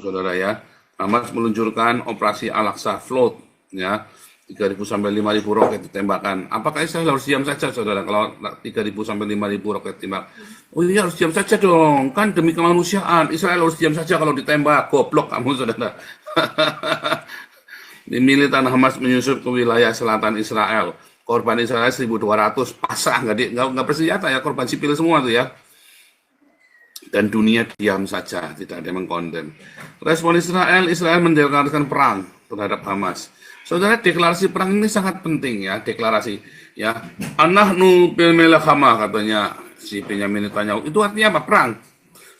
saudara ya. Hamas meluncurkan operasi Al-Aqsa Float, ya, 3.000 sampai 5.000 roket ditembakkan. Apakah Israel harus diam saja, saudara, kalau 3.000 sampai 5.000 roket tembak? Oh iya, harus diam saja dong, kan demi kemanusiaan. Israel harus diam saja kalau ditembak. Goblok kamu, saudara. Militan Hamas menyusup ke wilayah selatan Israel. Korban Israel 1.200 pasrah, nggak bersenjata ya, korban sipil semua tuh ya. Dan dunia diam saja, tidak ada yang mengkondem. Respon Israel mendeklarasikan perang terhadap Hamas. Saudara, deklarasi perang ini sangat penting ya, deklarasi ya. Anahnu bil melakhamah, katanya si Benyamin Netanyahu. Itu artinya apa? Perang.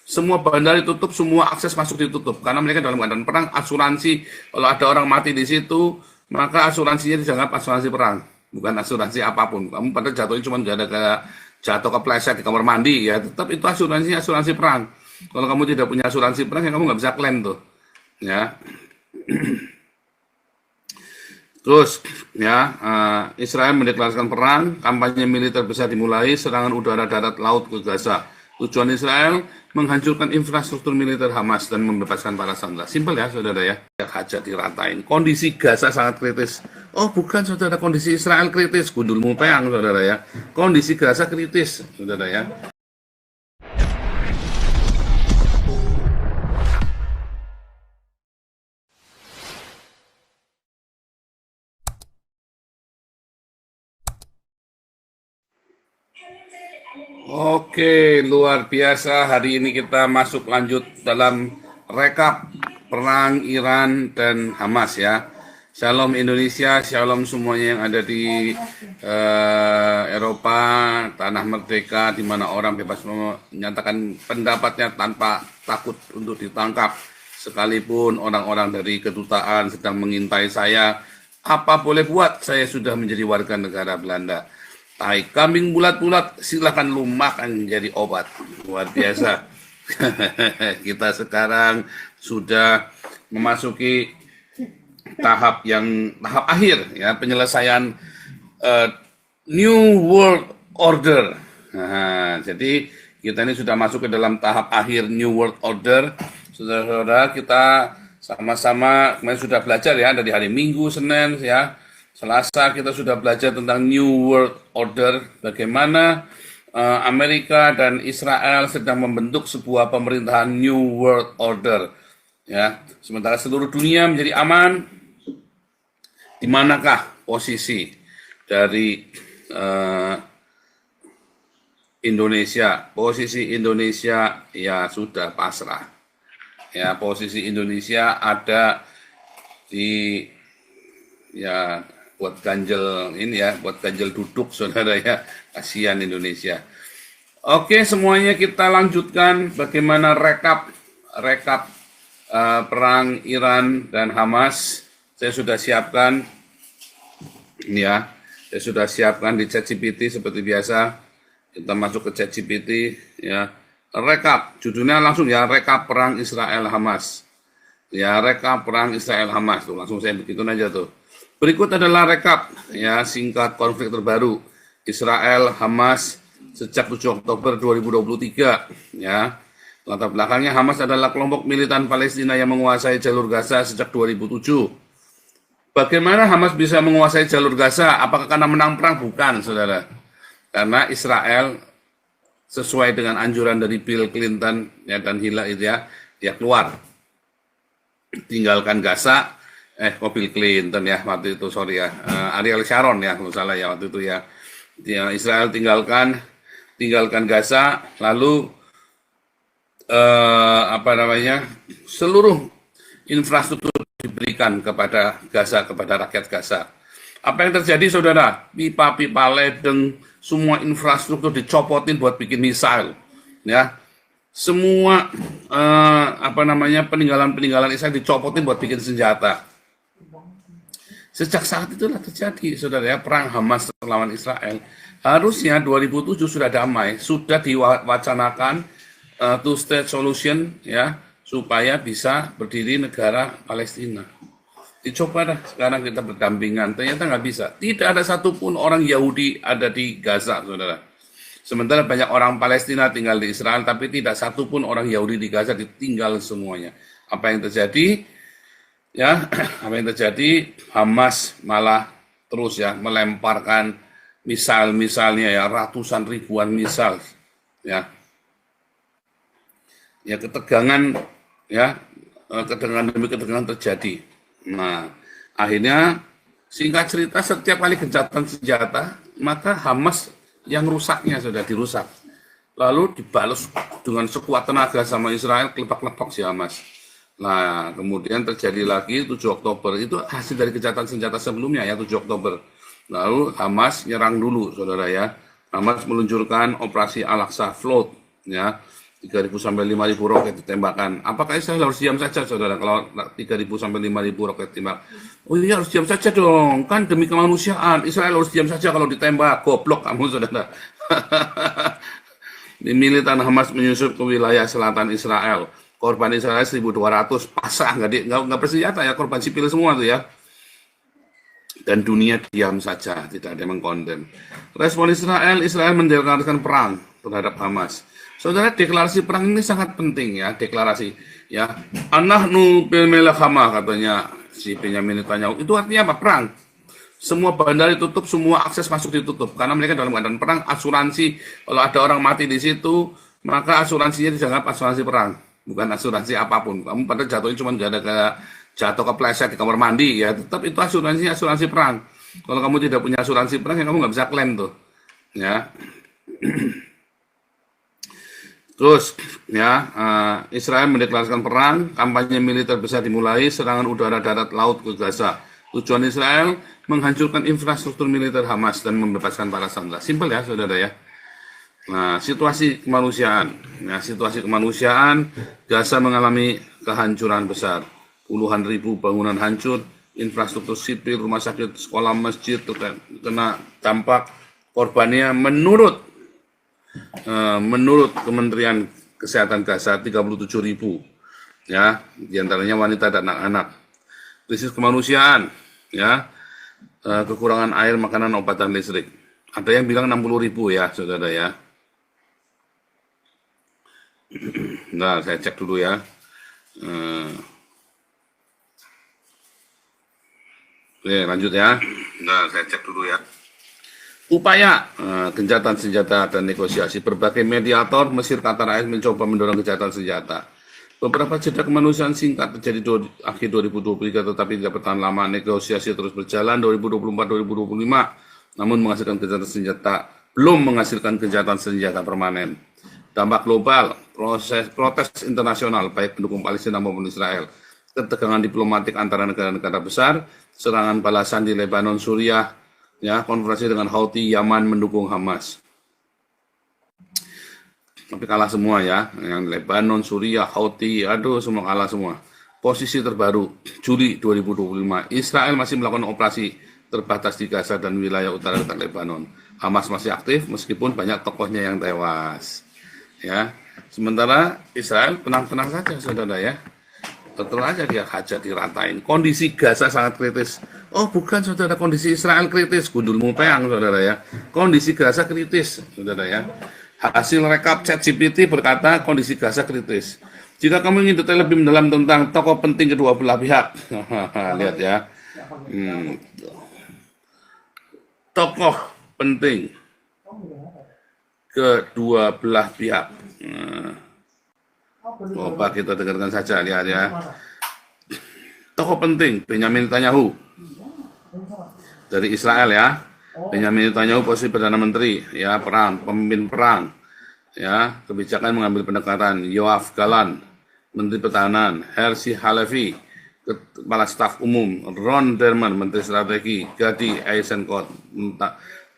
Semua bandar ditutup, semua akses masuk ditutup karena mereka dalam keadaan perang. Asuransi, kalau ada orang mati di situ, maka asuransinya dianggap asuransi perang, bukan asuransi apapun. Kamu pada jatuhnya cuma jatuh kepleset di kamar mandi ya, tetap itu asuransi perang. Kalau kamu tidak punya asuransi perang, ya kamu nggak bisa klaim tuh ya. Terus ya, Israel mendeklarasikan perang, kampanye militer besar dimulai, serangan udara, darat, laut ke Gaza. Tujuan Israel menghancurkan infrastruktur militer Hamas dan membebaskan para sandera. Simpel ya, saudara ya. Hajat diratain. Kondisi Gaza sangat kritis. Oh bukan, saudara, kondisi Israel kritis. Gundulmu peang, saudara ya. Kondisi Gaza kritis, saudara ya. Oke, luar biasa. Hari ini kita masuk lanjut dalam rekap perang Iran dan Hamas ya. Shalom Indonesia, shalom semuanya yang ada di Eropa, tanah merdeka, di mana orang bebas menyatakan pendapatnya tanpa takut untuk ditangkap. Sekalipun orang-orang dari kedutaan sedang mengintai saya, apa boleh buat, saya sudah menjadi warga negara Belanda. Tai kambing bulat-bulat, silakan lu makan jadi obat. Luar biasa. Kita sekarang sudah memasuki tahap akhir ya, penyelesaian New World Order. Nah, jadi kita ini sudah masuk ke dalam tahap akhir New World Order. Saudara-saudara, kita sama-sama kemarin sudah belajar ya, dari hari Minggu, Senin ya, Selasa kita sudah belajar tentang New World Order, bagaimana Amerika dan Israel sedang membentuk sebuah pemerintahan New World Order. Ya, sementara seluruh dunia menjadi aman, di manakah posisi dari Indonesia? Posisi Indonesia ya sudah pasrah. Ya, posisi Indonesia ada di ya buat ganjel ini ya, buat ganjel duduk, saudara ya, kasihan Indonesia. Oke, semuanya kita lanjutkan bagaimana rekap perang Iran dan Hamas. Saya sudah siapkan ini ya, saya sudah siapkan di ChatGPT seperti biasa. Kita masuk ke ChatGPT ya, rekap, judulnya langsung ya, rekap perang Israel Hamas. Ya, rekap perang Israel Hamas tuh, langsung saya begitu aja tuh. Berikut adalah rekap ya, singkat konflik terbaru Israel Hamas sejak 7 Oktober 2023 ya. Latar belakangnya, Hamas adalah kelompok militan Palestina yang menguasai jalur Gaza sejak 2007. Bagaimana Hamas bisa menguasai jalur Gaza? Apakah karena menang perang? Bukan, saudara. Karena Israel sesuai dengan anjuran dari Bill Clinton ya, dan Hillary itu ya, dia keluar, tinggalkan Gaza. Bill Clinton ya waktu itu, sorry ya, Ariel Sharon ya kalau salah ya waktu itu ya. Israel tinggalkan Gaza, lalu seluruh infrastruktur diberikan kepada Gaza, kepada rakyat Gaza. Apa yang terjadi, saudara? Pipa-pipa ledeng, semua infrastruktur dicopotin buat bikin misil ya. Semua peninggalan Israel dicopotin buat bikin senjata. Sejak saat itulah terjadi, saudara ya, perang Hamas melawan Israel. Harusnya 2007 sudah damai, sudah diwacanakan two-state solution ya, supaya bisa berdiri negara Palestina. Dicoba dah sekarang kita berdampingan, ternyata nggak bisa. Tidak ada satupun orang Yahudi ada di Gaza, saudara. Sementara banyak orang Palestina tinggal di Israel, tapi tidak satupun orang Yahudi di Gaza, ditinggal semuanya. Apa yang terjadi? Ya, apa yang terjadi? Hamas malah terus ya melemparkan misal-misalnya ya ratusan ribuan misal ya. Ya ketegangan ya ketegangan demi ketegangan terjadi. Nah, akhirnya singkat cerita setiap kali gencatan senjata maka Hamas yang rusaknya sudah dirusak. Lalu dibalas dengan sekuat tenaga sama Israel, kelepak-lepak si Hamas. Nah, kemudian terjadi lagi 7 Oktober, itu hasil dari kejahatan senjata sebelumnya ya, 7 Oktober. Lalu Hamas nyerang dulu, saudara ya. Hamas meluncurkan operasi Al-Aqsa Float, ya. 3.000 sampai 5.000 roket ditembakkan. Apakah Israel harus diam saja, saudara, kalau 3.000 sampai 5.000 roket ditembak? Oh iya, harus diam saja dong, kan demi kemanusiaan. Israel harus diam saja kalau ditembak, goblok kamu, saudara. Militan Hamas menyusup ke wilayah selatan Israel. Korban Israel 1.200 pasrah, nggak bersenjata ya, korban sipil semua tuh ya. Dan dunia diam saja, tidak ada yang mengkondem. Respon Israel mendeklarasikan perang terhadap Hamas. Saudara, deklarasi perang ini sangat penting ya, deklarasi ya. Anahnu bil melakhamah katanya si Benyamin Netanyahu. Itu artinya apa? Perang. Semua bandar ditutup, semua akses masuk ditutup karena mereka dalam keadaan perang. Asuransi kalau ada orang mati di situ, maka asuransinya dianggap asuransi perang, bukan asuransi apapun. Kamu pada jatuhnya cuma gara-gara jatuh kepleset di kamar mandi ya, tetap itu asuransi perang. Kalau kamu tidak punya asuransi perang ya kamu nggak bisa klaim tuh ya. Terus ya, Israel mendeklarasikan perang, kampanye militer besar dimulai, serangan udara, darat, laut ke Gaza. Tujuan Israel menghancurkan infrastruktur militer Hamas dan membebaskan para sandera. Simpel ya, saudara ya. Nah, situasi kemanusiaan. Gaza mengalami kehancuran besar. Puluhan ribu bangunan hancur, infrastruktur sipil, rumah sakit, sekolah, masjid kena dampak. Korbannya menurut Kementerian Kesehatan Gaza 37.000 ya, diantaranya wanita dan anak-anak. Krisis kemanusiaan ya, kekurangan air, makanan, obat dan listrik. Ada yang bilang 60.000 ya, saudara ya. Nah, saya cek dulu ya. Oke, lanjut ya. Nah, saya cek dulu ya. Upaya gencatan senjata dan negosiasi. Berbagai mediator Mesir, Qatar, AS mencoba mendorong gencatan senjata. Beberapa jeda kemanusiaan singkat terjadi akhir 2023 tetapi tidak bertahan lama. Negosiasi terus berjalan 2024-2025 namun menghasilkan gencatan senjata belum menghasilkan gencatan senjata permanen. Dampak global, protes internasional baik pendukung Palestina maupun Israel, ketegangan diplomatik antara negara-negara besar, serangan balasan di Lebanon, Suriah, ya, konfrontasi dengan Houthi, Yaman mendukung Hamas. Tapi kalah semua ya, yang Lebanon, Suriah, Houthi, semua kalah semua. Posisi terbaru, Juli 2025, Israel masih melakukan operasi terbatas di Gaza dan wilayah utara dekat Lebanon. Hamas masih aktif meskipun banyak tokohnya yang tewas. Ya, sementara Israel tenang-tenang saja, saudara ya. Betul aja dia hajat diratain. Kondisi Gaza sangat kritis. Oh bukan, saudara, kondisi Israel kritis. Gundulmu peang, saudara ya. Kondisi Gaza kritis, saudara ya. Hasil rekap ChatGPT berkata kondisi Gaza kritis. Jika kamu ingin detail lebih mendalam tentang tokoh penting kedua belah pihak, lihat ya. Tokoh penting kedua belah pihak. Coba kita dengarkan saja, lihat ya. Tokoh penting Benyamin Netanyahu dari Israel ya. Benyamin Netanyahu posisi Perdana Menteri ya, pemimpin perang ya, kebijakan mengambil pendekatan. Yoav Galan Menteri Pertahanan, Herzi Halevi Kepala Staf Umum, Ron Derman Menteri Strategi, Gadi Eisenkot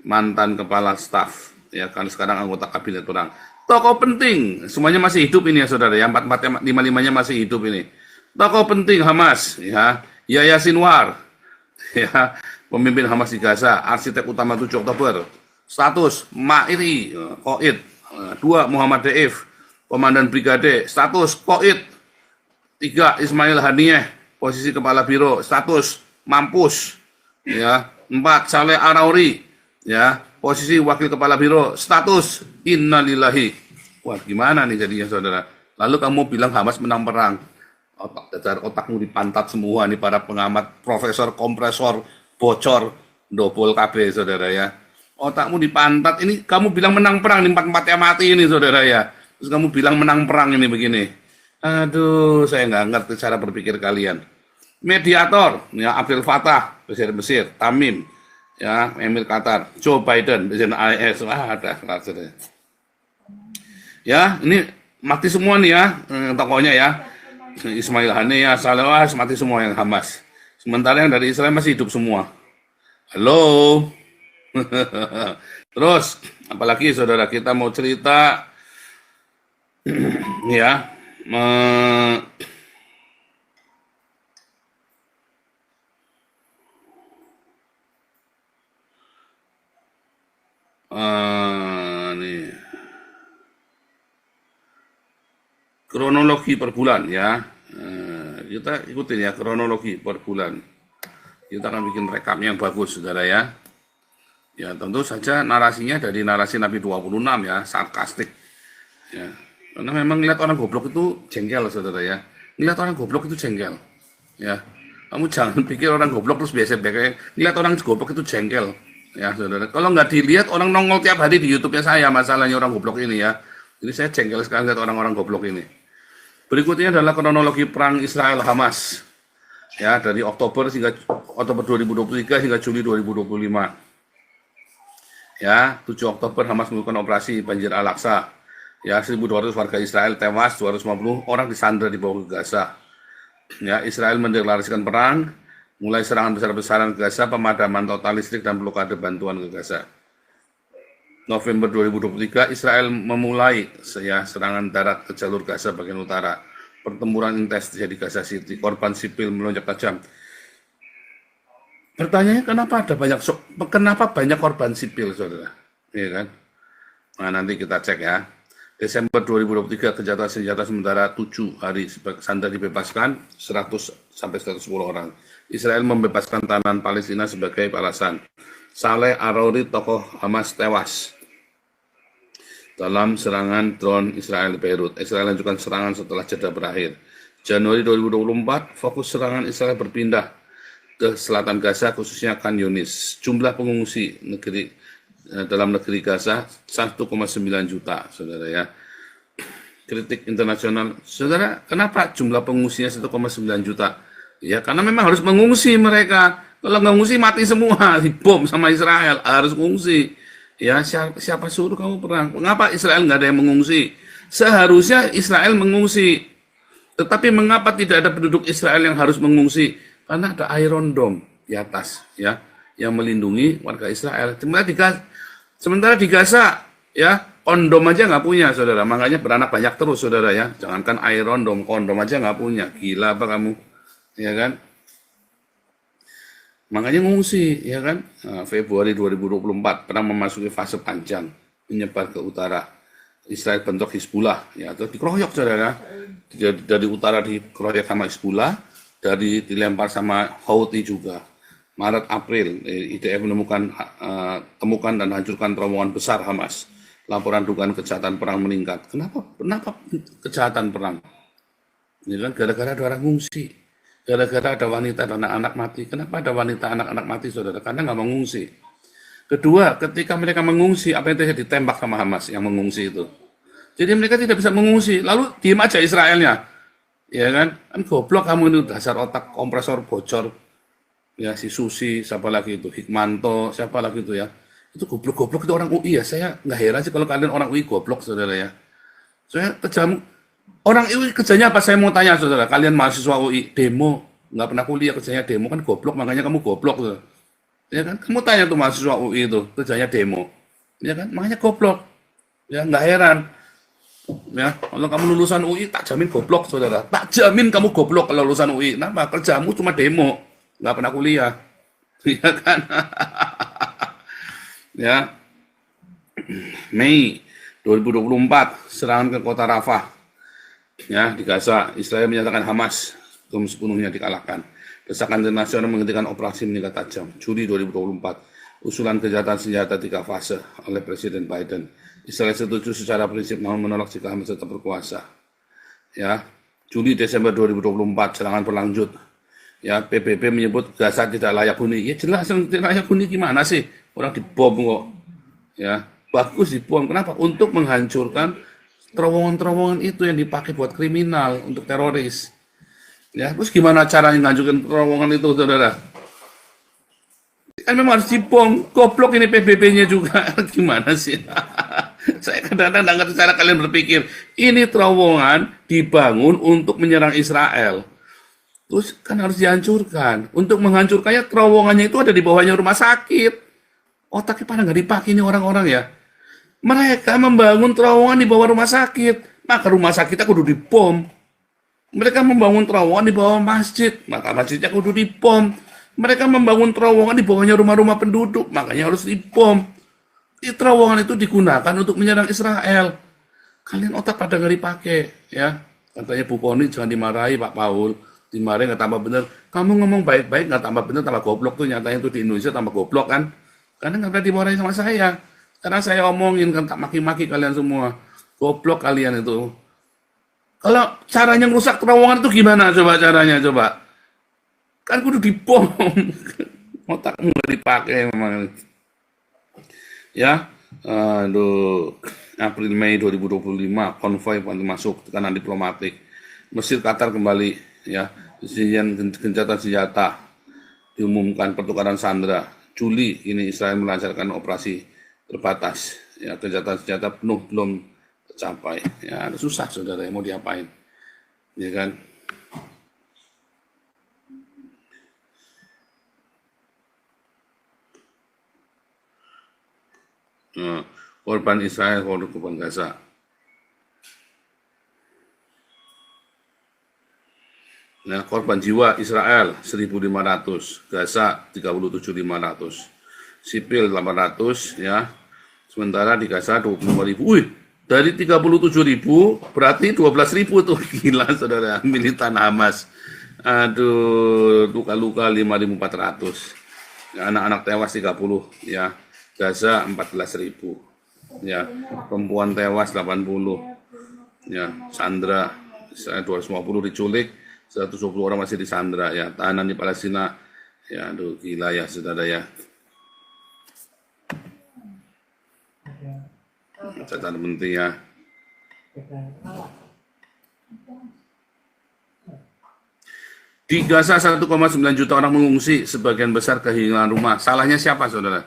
mantan Kepala Staf ya kan, sekarang anggota Kabinet Perang. Tokoh penting, semuanya masih hidup ini ya, saudara ya, 4-5-5-nya masih hidup ini. Tokoh penting Hamas ya, Yahya Sinwar ya, pemimpin Hamas di Gaza, arsitek utama 7 Oktober. Status Ma'iri, Qoid. 2 Muhammad Deif, komandan brigade, status Qoid. 3 Ismail Haniyeh, posisi kepala biro, status mampus ya. 4 Saleh Arauri ya, posisi wakil kepala biro, status innalillahi. Wah, gimana nih jadinya, saudara? Lalu kamu bilang Hamas menang perang. Otak dasar otakmu dipantat semua nih para pengamat, profesor kompresor bocor dobol KB saudara ya. Otakmu dipantat ini kamu bilang menang perang nih empat-empatnya mati ini saudara ya. Terus kamu bilang menang perang ini begini. Aduh, saya nggak ngerti cara berpikir kalian. Mediator, ya Abdel Fattah, Presiden Mesir, Tamim, ya Emir Qatar, Joe Biden, Presiden AS, ada saudara. Ya, ini mati semua nih ya, tokohnya ya. Ismail Haniyah, Salawah, mati semua yang Hamas. Sementara yang dari Israel masih hidup semua. Halo. Terus, apalagi saudara kita mau cerita, ya, nih, kronologi per bulan ya. Kita ikutin ya kronologi per bulan. Kita akan bikin rekap yang bagus saudara ya. Ya tentu saja narasinya dari narasi Nabi 26 ya, sarkastik. Ya. Karena memang ngeliat orang goblok itu jengkel saudara ya. Ngeliat orang goblok itu jengkel. Ya. Kamu jangan pikir orang goblok terus biasa-biasa. Ngeliat orang goblok itu jengkel. Ya saudara. Kalau nggak dilihat orang nongol tiap hari di YouTube-nya saya masalahnya orang goblok ini ya. Jadi saya jengkel sekali lihat orang-orang goblok ini. Berikutnya adalah kronologi perang Israel Hamas. Ya, dari Oktober 2023 hingga Juli 2025. Ya, 7 Oktober Hamas melakukan operasi banjir Al-Aqsa. Ya, 1.200 warga Israel tewas, 250 orang disandra di bawah Gaza. Ya, Israel mendeklarasikan perang, mulai serangan besar-besaran ke Gaza, pemadaman total listrik dan blokade bantuan ke Gaza. November 2023, Israel memulai serangan darat ke jalur Gaza bagian utara. Pertempuran intens terjadi di Gaza City, korban sipil melonjak tajam. Pertanyaannya kenapa banyak korban sipil, saudara? Iya kan? Nah, nanti kita cek ya. Desember 2023, kejahatan senjata sementara 7 hari sandera dibebaskan 100 sampai 110 orang. Israel membebaskan tahanan Palestina sebagai balasan. Saleh Arouri, tokoh Hamas, tewas dalam serangan drone Israel di Beirut. Israel lanjutkan serangan setelah jeda berakhir. Januari 2024, fokus serangan Israel berpindah ke selatan Gaza, khususnya Khan Yunis. Jumlah pengungsi dalam negeri Gaza 1,9 juta, saudara ya. Kritik internasional, saudara, kenapa jumlah pengungsinya 1,9 juta? Ya, karena memang harus mengungsi mereka. Kalau nggak ngungsi mati semua, dibom sama Israel, harus mengungsi. Ya, siapa suruh kamu perang? Mengapa Israel nggak ada yang mengungsi? Seharusnya Israel mengungsi. Tetapi mengapa tidak ada penduduk Israel yang harus mengungsi? Karena ada Iron Dome di atas, ya, yang melindungi warga Israel. Sementara di Gaza, ya, kondom aja nggak punya, saudara. Makanya beranak banyak terus, saudara ya. Jangankan Iron Dome, kondom aja nggak punya. Gila apa kamu, ya kan? Makanya ngungsi, ya kan? Nah, Februari 2024 perang memasuki fase panjang, menyebar ke utara. Israel bentuk Hizbullah, ya, terus dikeroyok, saudara. Dari utara dikeroyok sama Hizbullah, dari dilempar sama Houthi juga. Maret April IDF temukan dan hancurkan terowongan besar Hamas. Laporan dugaan kejahatan perang meningkat. Kenapa kejahatan perang? Ini kan gara-gara ada orang ngungsi, gara-gara ada wanita dan anak-anak mati. Kenapa ada wanita anak-anak mati, saudara? Karena nggak mengungsi. Kedua, ketika mereka mengungsi, apa yang terjadi? Ditembak sama Hamas yang mengungsi itu. Jadi mereka tidak bisa mengungsi. Lalu diem aja Israelnya. Ya kan goblok kamu itu, dasar otak kompresor bocor. Ya, si Susi, siapa lagi itu, Hikmanto, siapa lagi itu ya. Itu goblok-goblok itu orang UI ya. Saya nggak heran sih kalau kalian orang UI goblok, saudara ya. Saya kejam. Orang UI kerjanya apa? Saya mau tanya, saudara. Kalian mahasiswa UI, demo. Nggak pernah kuliah, kerjanya demo. Kan goblok, makanya kamu goblok. Saudara. Ya kan? Kamu tanya tuh mahasiswa UI itu, kerjanya demo. Ya kan? Makanya goblok. Ya, nggak heran. Ya, kalau kamu lulusan UI, tak jamin goblok, saudara. Tak jamin kamu goblok kalau lulusan UI. Kenapa? Kerjamu cuma demo, nggak pernah kuliah. Ya kan? Ya, Mei 2024, serangan ke kota Rafah. Ya, di Gaza, Israel menyatakan Hamas belum sepenuhnya dikalahkan. Desakan internasional menghentikan operasi meningkat tajam. Juli 2024, usulan kejahatan senjata 3 fase oleh Presiden Biden. Israel setuju secara prinsip namun menolak jika Hamas tetap berkuasa. Ya, Juli Desember 2024 serangan berlanjut. Ya, PBB menyebut Gaza tidak layak huni. Ya jelas tidak layak huni gimana sih? Orang dibom kok. Ya, bagus dibom. Kenapa? Untuk menghancurkan terowongan-terowongan itu yang dipakai buat kriminal, untuk teroris. Ya, terus gimana caranya menghancurkan terowongan itu, saudara? Kan memang harus dibom. Goblok ini PBB-nya juga. Gimana sih? Saya kadang-kadang nggak ngerti cara kalian berpikir. Ini terowongan dibangun untuk menyerang Israel. Terus kan harus dihancurkan. Untuk menghancurkannya, terowongannya itu ada di bawahnya rumah sakit. Otaknya pada nggak dipakai ini orang-orang ya. Mereka membangun terowongan di bawah rumah sakit. Maka rumah sakitnya kudu dibom. Mereka membangun terowongan di bawah masjid. Maka masjidnya kudu dibom. Mereka membangun terowongan di bawahnya rumah-rumah penduduk. Makanya harus dibom. Di terowongan itu digunakan untuk menyerang Israel. Kalian otak pada nggak dipakai. Ya. Katanya Bu Koni jangan dimarahi Pak Paul. Dimarahin nggak tambah bener. Kamu ngomong baik-baik nggak tambah bener, tambah goblok tuh. Nyatanya tuh di Indonesia tambah goblok kan. Karena nggak pernah dimarahin sama saya. Karena saya omongin kan, tak maki-maki kalian semua. Goblok kalian itu. Kalau caranya merusak terowongan itu gimana coba caranya coba? Kan kudu dibom. Otakmu nggak dipakai memang. Ya. Aduh. April Mei 2025 konvoy masuk tekanan diplomatik. Mesir Qatar kembali ya. Kejadian gencatan senjata diumumkan pertukaran sandera. Juli ini Israel melancarkan operasi terbatas. Ya, gencatan senjata penuh belum tercapai. Ya, susah saudara, mau diapain? Ya kan? Korban Israel, korban Gaza. Nah, korban jiwa Israel 1.500, Gaza 37.500, sipil 800 ya. Sementara di Gaza 25.000. Wih, dari 37.000 berarti 12.000 tuh. Gila saudara, militan Hamas. Aduh, luka-luka 5.400. Ya, anak-anak tewas 30 ya. Gaza 14.000. Ya, perempuan tewas 80. Ya, sandra 250 diculik. 120 orang masih disandra ya, tahanan di Palestina. Ya, aduh gila ya saudara ya. Catatan penting ya. Di Gaza 1,9 juta orang mengungsi, sebagian besar kehilangan rumah. Salahnya siapa saudara?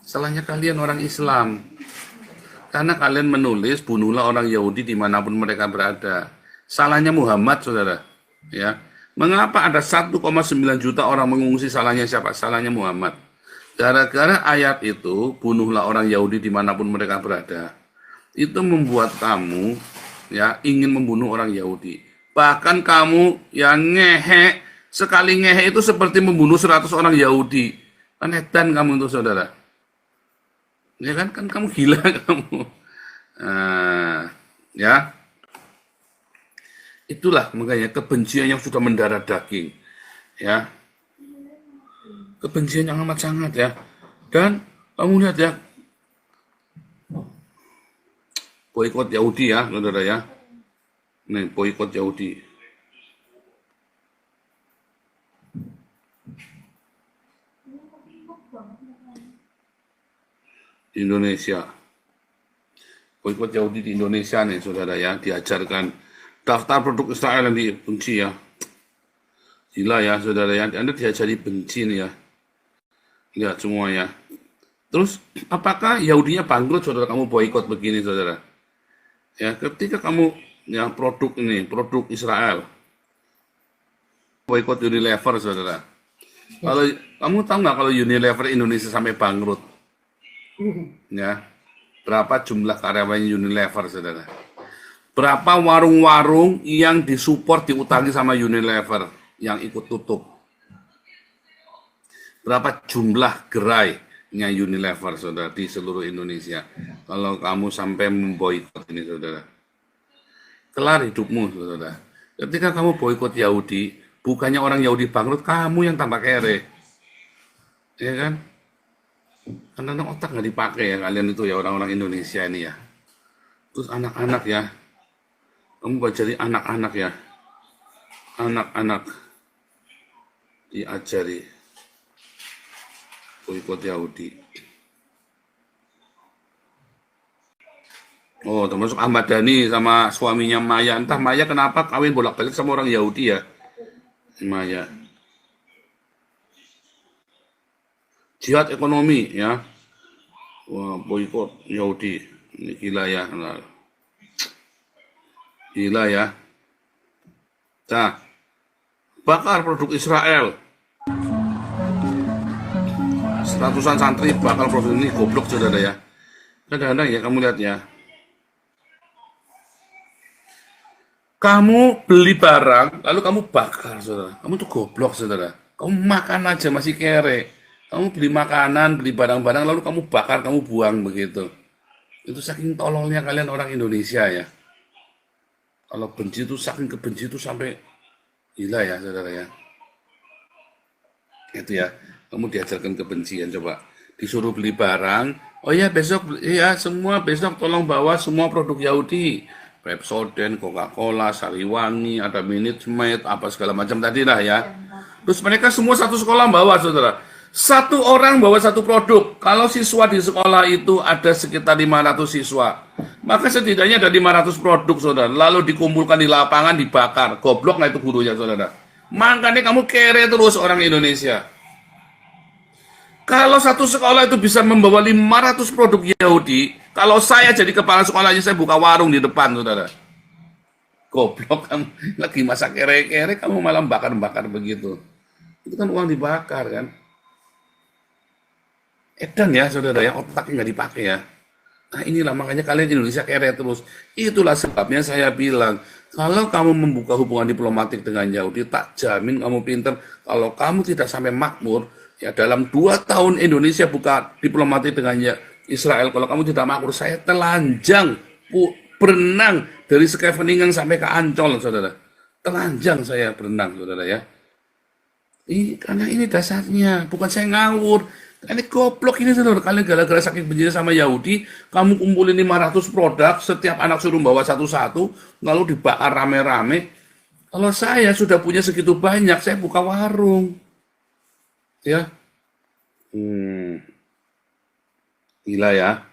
Salahnya kalian orang Islam. Karena kalian menulis bunuhlah orang Yahudi dimanapun mereka berada. Salahnya Muhammad, saudara. Ya, mengapa ada 1,9 juta orang mengungsi? Salahnya siapa? Salahnya Muhammad. Gara-gara ayat itu, bunuhlah orang Yahudi dimanapun mereka berada. Itu membuat kamu ya ingin membunuh orang Yahudi. Bahkan kamu yang ngehe, sekali ngehe itu seperti membunuh 100 orang Yahudi. Kan edan kamu itu, saudara. Ya kan kamu gila kamu. Ya. Itulah makanya kebencian yang sudah mendarah daging, ya, kebencian yang amat sangat ya. Dan kamu lihat ya, boikot Yahudi ya, saudara ya. Nih boikot Yahudi. Di Indonesia, boikot Yahudi di Indonesia nih, saudara ya, diajarkan. Daftar produk Israel yang dibenci ya. Gila ya saudara ya. Anda diajari benci nih ya. Lihat semua ya. Terus apakah Yahudinya bangkrut saudara kamu boikot begini saudara? Ya ketika kamu ya produk ini, produk Israel. Boikot Unilever saudara. Kalau kamu tahu nggak kalau Unilever Indonesia sampai bangkrut? Ya. Berapa jumlah karyawan Unilever saudara? Berapa warung-warung yang disupport diutangi sama Unilever yang ikut tutup? Berapa jumlah gerainya Unilever, saudara, di seluruh Indonesia? Kalau kamu sampai memboikot ini, saudara. Kelar hidupmu, saudara. Ketika kamu boikot Yahudi, bukannya orang Yahudi bangkrut, kamu yang tambah kere. Ya kan? Karena otak nggak dipakai ya kalian itu ya orang-orang Indonesia ini ya. Terus anak-anak ya. Kamu pelajari anak-anak ya. Anak-anak diajari boikot Yahudi. Oh, termasuk Ahmad Dhani sama suaminya Maya. Entah Maya kenapa kawin bolak-balik sama orang Yahudi ya. Maya. Jihad ekonomi ya. Wah, boikot Yahudi. Ini gila ya. Gila ya. Nah, bakar produk Israel. Ratusan santri bakar produk ini, goblok saudara ya. Kadang-kadang ya kamu lihat ya. Kamu beli barang, lalu kamu bakar saudara. Kamu tuh goblok saudara. Kamu makan aja masih kere. Kamu beli makanan, beli barang-barang, lalu kamu bakar, kamu buang begitu. Itu saking tololnya kalian orang Indonesia ya. Kalau benci itu saking kebenci itu sampai gila ya saudara ya. Itu ya, kamu diajarkan kebencian coba. Disuruh beli barang, oh ya besok, ya semua besok tolong bawa semua produk Yahudi. Pepsodent, Coca-Cola, Sariwangi, ada Minute Maid, apa segala macam tadi lah ya. Terus mereka semua satu sekolah bawa saudara. Satu orang bawa satu produk. Kalau siswa di sekolah itu ada sekitar 500 siswa. Maka setidaknya ada 500 produk saudara. Lalu dikumpulkan di lapangan, dibakar. Goblok nggak itu gurunya saudara. Makanya kamu kere terus orang Indonesia. Kalau satu sekolah itu bisa membawa 500 produk Yahudi, kalau saya jadi kepala sekolahnya saya buka warung di depan saudara. Goblok kamu, lagi masa kere-kere kamu malah bakar-bakar begitu. Itu kan uang dibakar kan. Edan ya saudara ya, otaknya nggak dipakai ya. Nah inilah makanya kalian Indonesia kere terus. Itulah sebabnya saya bilang, kalau kamu membuka hubungan diplomatik dengan Yahudi, tak jamin kamu pinter. Kalau kamu tidak sampai makmur, ya dalam 2 tahun Indonesia buka diplomatik dengan Israel, kalau kamu tidak makmur, saya telanjang, berenang dari Scheveningen sampai ke Ancol saudara. Telanjang saya berenang saudara ya. Karena ini dasarnya, bukan saya ngawur. Ini goblok ini saudara, kalian gara-gara saking bencinya sama Yahudi, kamu kumpulin 500 produk, setiap anak suruh bawa satu-satu, lalu dibakar rame-rame. Kalau saya sudah punya segitu banyak, saya buka warung. Ya, gila ya.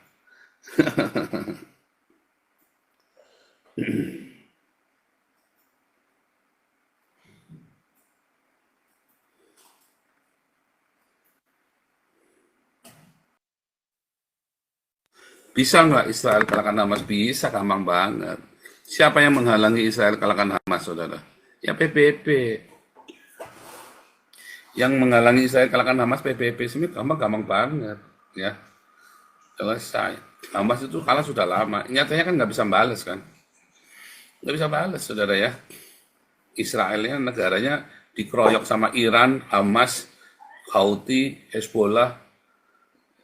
Bisa nggak Israel kalahkan Hamas? Bisa, gampang banget. Siapa yang menghalangi Israel kalahkan Hamas, saudara? Ya PBB. Yang menghalangi Israel kalahkan Hamas PBB sini gampang-gampang banget. Ya, selesai. Hamas itu kalah sudah lama. Nyatanya kan nggak bisa balas kan? Nggak bisa balas, saudara ya. Israelnya negaranya dikeroyok sama Iran, Hamas, Houthi, Hezbollah.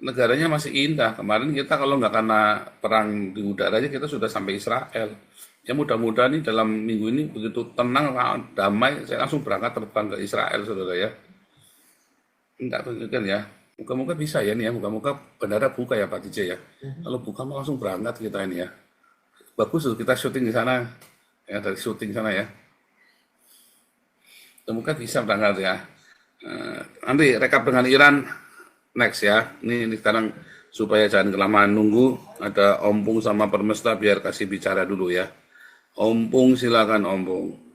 Negaranya masih indah. Kemarin kita kalau nggak karena perang di udara aja kita sudah sampai Israel. Ya mudah-mudahan nih dalam minggu ini begitu tenang, damai, saya langsung berangkat terbang ke Israel, saudara ya. Enggak tunjukkan ya. Muka-muka bisa ya nih ya, muka-muka bandara buka ya Pak DJ ya. Kalau buka mau langsung berangkat kita ini ya. Bagus tuh kita syuting di sana. Ya dari syuting sana ya. Muka bisa berangkat ya. Nanti rekap dengan Iran next ya. Ini sekarang supaya jangan kelamaan nunggu, ada Ompung sama Permesta biar kasih bicara dulu ya. Ompung silakan Ompung.